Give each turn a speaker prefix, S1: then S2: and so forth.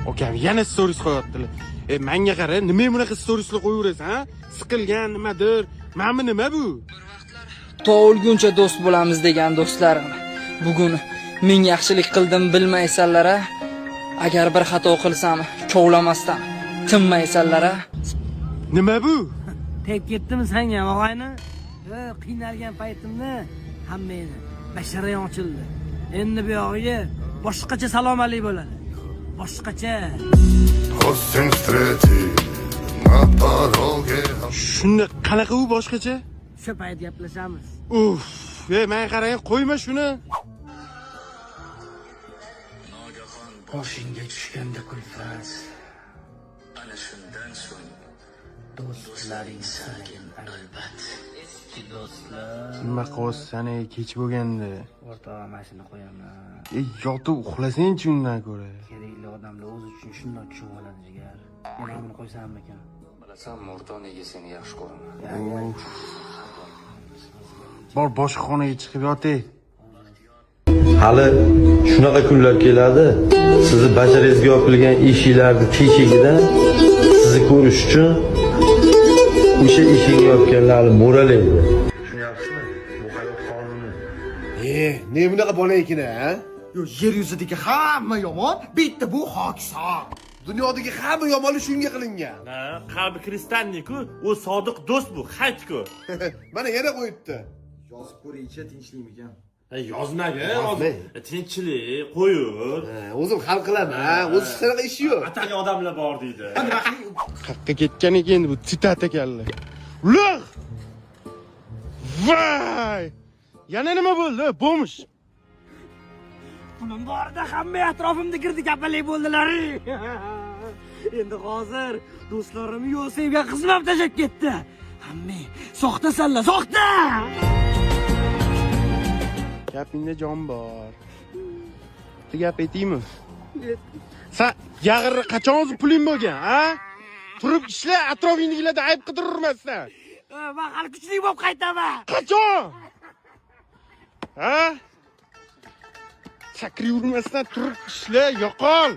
S1: Okam yana stories qo'yaptilar. Menga qara, nima bunaqa storieslar qo'yaverasan, ha? Siqilgan nimadir. Mana nima bu?
S2: To o'lguncha do'st bo'lamiz degan do'stlarim. Bugun men yaxshilik qildim bilmaysanlar-a? Agar bir xato qilsam, kovlamasdan tinmaysanlar-a?
S1: Nima bu?
S3: Tep ketdimi senga og'ayni? Qiynalgan paytimni hammangni basharang ochildi. Endi bu yog'iga boshqacha salom alik bo'ladi. Boshqacha.
S1: Shunda qanaqa u boshqacha?
S3: Shu payt gaplashamiz.
S1: Uff, men qarang, qo'yma shuni.
S2: Boshingga tushganda kulfat.
S4: Ana shundan so'ng
S2: Do'stlaring sakin albat. Eski do'stlar.
S1: Nima qilsan, kech bo'lganda?
S2: O'rtog'a mashina qo'yaman.
S1: Yotib uxlasang-chi undan ko'ra.
S2: Kerakli odamlar o'zi uchun shunday tushib oladi jigar. Men buni qo'ysammikan?
S4: bilasan, Murto nega seni yaxshi ko'raman.
S1: Bor boshqa xonaga chiqib yotay.
S5: Hali shunaqa kunlar keladi. Sizni basharangizga yopilgan eshiklarni teshigidan sizni ko'rish uchun o'sha eshikni yopganlarni mo'ralaydi. Tushunyapsizmi? Bu hayot qonuni.
S6: Ne bunaqa bola ekan, ha?
S7: Yo, yer yuzidagi hamma yomon, bitta bu hokson.
S6: Dunyodagi hamma yomonlik shunga qilingan.
S8: Qalbi kristalniku, u sodiq do'st bu, xaytku.
S6: Mana yana qo'yibdi.
S7: Yozib ko'ringchi, tinchlikmikan?
S8: Yozmagin, tinchlik, qo'yur.
S6: O'zim hal qilaman. O'zi shunaqa ishi yo'q.
S8: Atali odamlar bor deydi.
S1: Qaqqa ketgan ekan bu titat ekanlar. Ular! Voy! Yana nima bo'ldi? Bo'lmish.
S3: Pulim borda hamma atrofimda kirdi kapalik bo'ldilar. Endi hozir do'stlarim Yosefga xizmat tashlab ketdi. Hamma soxtasanlar, soxta!
S1: Gapingda jon bor. Bitta gap aytaymi? Sen yag'irni qachon o'zi puling bo'lgan, ha? Turib ishla, atrofingdagilarda ayb qidirurmasdan.
S3: Men hali kuchli bo'lib qaytaman.
S1: Qachon? Ha? Chakri urmasdan turib ishla, yo'qol.